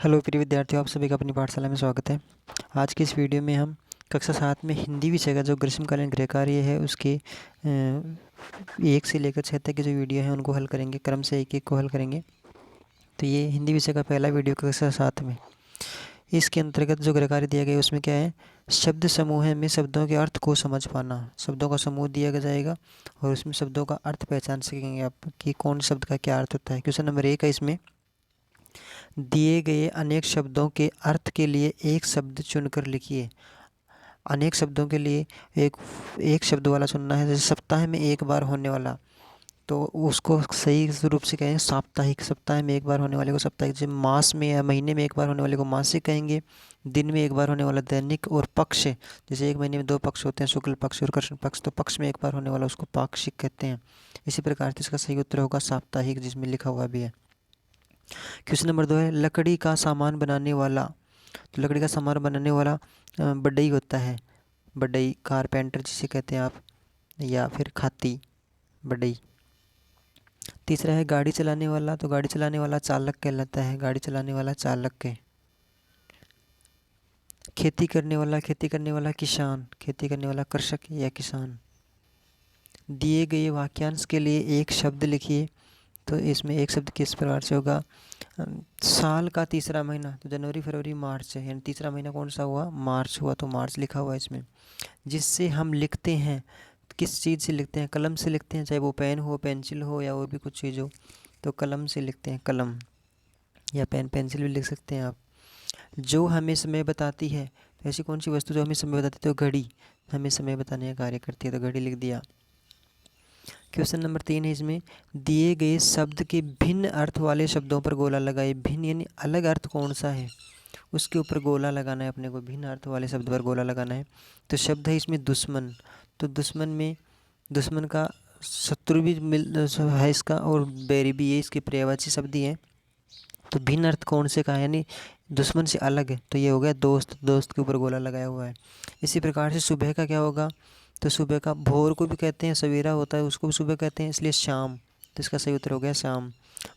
Hello प्रिय विद्यार्थियों, आप सभी का अपनी पाठशाला में स्वागत है। आज की इस वीडियो में हम कक्षा 7 में हिंदी विषय का जो ग्रीष्मकालीन गृहकार्य है उसके 1 से लेकर 6 तक के जो वीडियो हैं उनको हल करेंगे। क्रम से एक एक को हल करेंगे। तो ये हिंदी विषय का पहला वीडियो कक्षा 7 में। इसके अंतर्गत जो गृहकार्य दिया गया है उसमें क्या है, शब्द समूह में शब्दों के अर्थ को समझ पाना। शब्दों का समूह दिया जाएगा और उसमें शब्दों का अर्थ पहचान सकेंगे आप कि कौन शब्द का क्या अर्थ होता है। क्वेश्चन नंबर 1 है, इसमें दिए गए अनेक शब्दों के अर्थ के लिए एक शब्द चुनकर लिखिए। अनेक शब्दों के लिए एक एक शब्द वाला चुनना है। जैसे सप्ताह में एक बार होने वाला, तो उसको सही रूप से कहेंगे साप्ताहिक। सप्ताह में एक बार होने वाले को साप्ताहिक। जैसे मास में या महीने में एक बार होने वाले को मासिक कहेंगे। दिन में एक बार होने वाला दैनिक। और पक्ष, जैसे एक महीने में 2 पक्ष होते हैं, शुक्ल पक्ष और कृष्ण पक्ष, तो पक्ष में एक बार होने वाला उसको पाक्षिक कहते हैं। इसी प्रकार से इसका सही उत्तर होगा साप्ताहिक, जिसमें लिखा हुआ भी है। क्वेश्चन नंबर 2 है, लकड़ी का सामान बनाने वाला। तो लकड़ी का सामान बनाने वाला बढ़ई होता है। बढ़ई, कारपेंटर जिसे कहते हैं आप, या फिर खाती, बढ़ई। तीसरा है गाड़ी चलाने वाला। तो गाड़ी चलाने वाला चालक कहलाता है। गाड़ी चलाने वाला चालक के। खेती करने वाला, खेती करने वाला किसान। खेती करने वाला कृषक या किसान। दिए गए वाक्यांश के लिए एक शब्द लिखिए। तो इसमें एक शब्द किस प्रकार से होगा, साल का तीसरा महीना। तो जनवरी फरवरी मार्च है, यानी तीसरा महीना कौन सा हुआ, मार्च हुआ, तो मार्च लिखा हुआ है इसमें। जिससे हम लिखते हैं, किस चीज़ से लिखते हैं, कलम से लिखते हैं, चाहे वो पेन हो, पेंसिल हो, या और भी कुछ चीज़ हो, तो कलम से लिखते हैं। कलम या पेन, पेंसिल भी लिख सकते हैं आप। जो हमें समय बताती है, तो ऐसी कौन सी वस्तु जो हमें समय बताती है, तो घड़ी हमें समय बताने का कार्य करती है, तो घड़ी लिख दिया। क्वेश्चन नंबर 3 है, इसमें दिए गए शब्द के भिन्न अर्थ वाले शब्दों पर गोला लगाए। भिन्न यानी अलग अर्थ कौन सा है, उसके ऊपर गोला लगाना है अपने को। भिन्न अर्थ वाले शब्द पर गोला लगाना है। तो शब्द है इसमें दुश्मन। तो दुश्मन में दुश्मन का शत्रु भी है इसका, और बैरी भी, ये इसके पर्यायवाची शब्द ही है। तो भिन्न अर्थ कौन से का है, यानी दुश्मन से अलग है, तो ये हो गया दोस्त। दोस्त के ऊपर गोला लगाया हुआ है। इसी प्रकार से सुबह का क्या होगा, तो सुबह का भोर को भी कहते हैं, सवेरा होता है उसको भी सुबह कहते हैं, इसलिए शाम। तो इसका सही उत्तर हो गया शाम।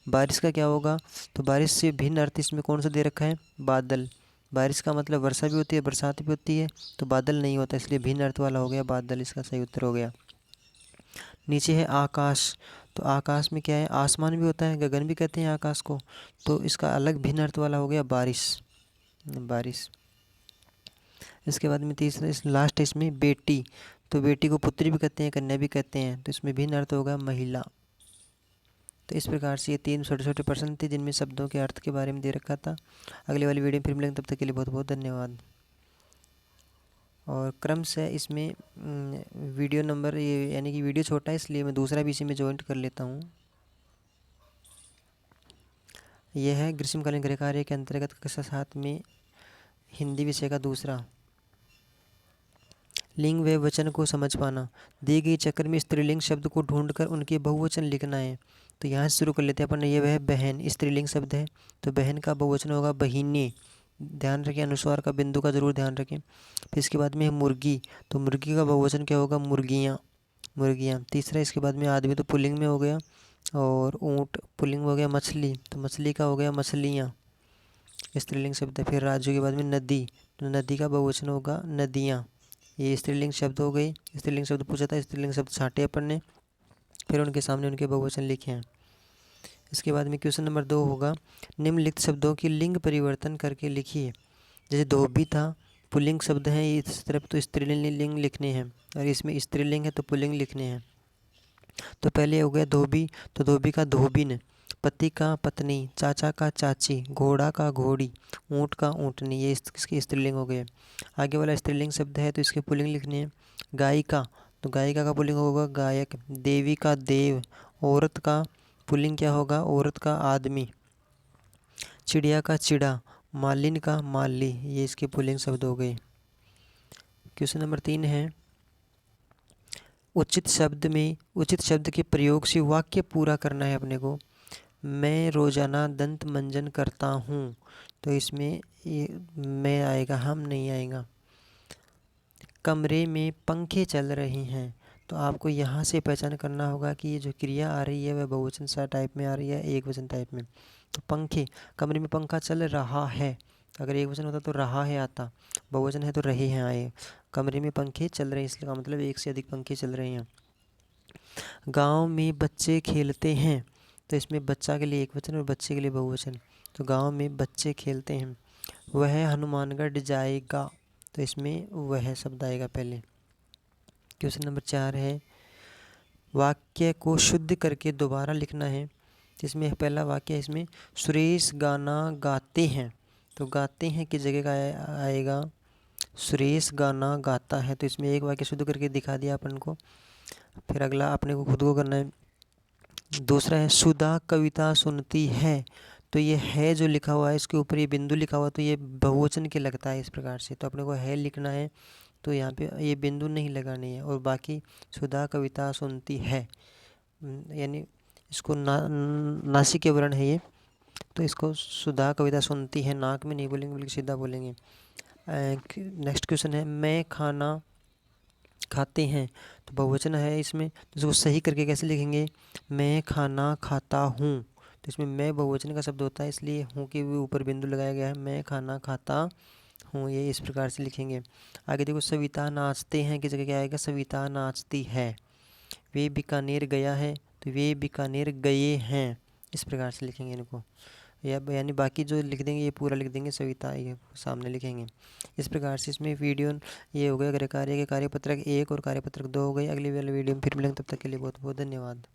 बारिश का क्या होगा, तो बारिश से भिन्न अर्थ इसमें कौन सा दे रखा है, बादल। बारिश का मतलब वर्षा भी होती है, बरसात भी होती है, तो बादल नहीं होता, इसलिए भिन्न अर्थ वाला हो गया बादल। इसका सही उत्तर हो गया। नीचे है आकाश। तो आकाश में क्या है, आसमान भी होता है, गगन भी कहते हैं आकाश को, तो इसका अलग भिन्न अर्थ वाला हो गया बारिश। बारिश। इसके बाद में तीसरा, इस लास्ट इसमें बेटी। तो बेटी को पुत्री भी कहते हैं, कन्या भी कहते हैं, तो इसमें भिन्न अर्थ होगा महिला। तो इस प्रकार से ये 3 छोटे छोटे प्रश्न थे जिनमें शब्दों के अर्थ के बारे में दे रखा था। अगले वाली वीडियो में फिर मिलेंगे, तब तक के लिए बहुत बहुत धन्यवाद। और क्रम से इसमें वीडियो नंबर, ये यानी कि वीडियो छोटा है इसलिए मैं दूसरा भी इसी में ज्वाइंट कर लेता हूँ। यह है ग्रीष्मकालीन गृहकार्य के अंतर्गत कक्षा 7 में हिंदी विषय का दूसरा। लिंग व वचन को समझ पाना। दी गई चक्र में स्त्रीलिंग शब्द को ढूंढकर उनके बहुवचन लिखना है। तो यहाँ से शुरू कर लेते हैं अपन। ये वह बहन स्त्रीलिंग शब्द है, तो बहन का बहुवचन होगा बहिनी। ध्यान रखें, अनुस्वार का, बिंदु का जरूर ध्यान रखें। फिर इसके बाद में है मुर्गी। तो मुर्गी का बहुवचन क्या होगा, मुर्गियाँ, मुर्गियाँ। तीसरा, इसके बाद में आदमी, तो पुल्लिंग में हो गया, और ऊँट पुल्लिंग में हो गया। मछली, तो मछली का हो गया मछलियाँ, स्त्रीलिंग शब्द है। फिर राजू के बाद में नदी, तो नदी का बहुवचन होगा नदियाँ। ये स्त्रीलिंग शब्द हो गई। स्त्रीलिंग शब्द पूछा था, स्त्रीलिंग शब्द छांटे अपन ने, फिर उनके सामने उनके बहुवचन लिखे हैं। इसके बाद में क्वेश्चन नंबर 2 होगा, निम्नलिखित शब्दों की लिंग परिवर्तन करके लिखिए। जैसे धोबी था, पुल्लिंग शब्द है, इस तरफ तो स्त्रीलिंग लिखने हैं, और इसमें स्त्रीलिंग है तो पुल्लिंग लिखने हैं। तो पहले हो गया धोबी, तो धोबी का धोबिन। पति का पत्नी, चाचा का चाची, घोड़ा का घोड़ी, ऊँट का ऊँटनी, ये इसके स्त्रीलिंग हो गए। आगे वाला स्त्रीलिंग शब्द है तो इसके पुल्लिंग लिखने हैं। गायिका, तो गायिका का पुल्लिंग होगा गायक। देवी का देव। औरत का पुल्लिंग क्या होगा, औरत का आदमी। चिड़िया का चिड़ा। मालिन का माली, ये इसके पुल्लिंग शब्द हो गए। क्वेश्चन नंबर 3 है, उचित शब्द के प्रयोग से वाक्य पूरा करना है अपने को। मैं रोज़ाना दंत मंजन करता हूँ, तो इसमें ये मैं आएगा, हम नहीं आएगा। कमरे में पंखे चल रहे हैं, तो आपको यहाँ से पहचान करना होगा कि ये जो क्रिया आ रही है वह बहुवचन सा टाइप में आ रही है, एक वचन टाइप में। तो पंखे, कमरे में पंखा चल रहा है, अगर एक वचन होता तो रहा है आता, बहुवचन है तो रहे हैं आए। कमरे में पंखे चल रहे हैं, इसका मतलब एक से अधिक पंखे चल रहे हैं। गांव में बच्चे खेलते हैं, तो इसमें बच्चा के लिए एक वचन और बच्चे के लिए बहुवचन। तो गांव में बच्चे खेलते हैं। वह हनुमानगढ़ जाएगा, तो इसमें वह शब्द आएगा पहले। क्वेश्चन नंबर 4 है, वाक्य को शुद्ध करके दोबारा लिखना है। इसमें पहला वाक्य है, इसमें सुरेश गाना गाते हैं, तो गाते हैं की जगह का आएगा सुरेश गाना गाता है। तो इसमें एक वाक्य शुद्ध करके दिखा दिया अपन को। फिर अगला अपने को खुद को करना है। दूसरा है, सुधा कविता सुनती है, तो ये है जो लिखा हुआ है इसके ऊपर ये बिंदु लिखा हुआ, तो ये बहुवचन के लगता है इस प्रकार से। तो अपने को है लिखना है, तो यहाँ पे ये बिंदु नहीं लगानी है। और बाकी सुधा कविता सुनती है, यानी इसको नासिक वर्ण है ये, तो इसको सुधा कविता सुनती है नाक में नहीं बोलेंगे बल्कि सीधा बोलेंगे। नेक्स्ट क्वेश्चन है, मैं खाना खाते हैं, तो बहुवचन है इसमें, तो इसको सही करके कैसे लिखेंगे, मैं खाना खाता हूँ। तो इसमें मैं बहुवचन का शब्द होता है, इसलिए हूँ के ऊपर बिंदु लगाया गया है, मैं खाना खाता हूँ, ये इस प्रकार से लिखेंगे। आगे देखो, सविता नाचते हैं की जगह क्या आएगा, सविता नाचती है। वे बीकानेर गया है, तो वे बीकानेर गए हैं, इस प्रकार से लिखेंगे इनको। या यानी बाकी जो लिख देंगे ये पूरा लिख देंगे, सविता ये सामने लिखेंगे। इस प्रकार से इसमें वीडियो ये हो गया कार्य के कार्यपत्रक 1 और कार्यपत्रक 2 हो गई। अगली वाले वीडियो में फिर मिलेंगे, तब तक के लिए बहुत बहुत धन्यवाद।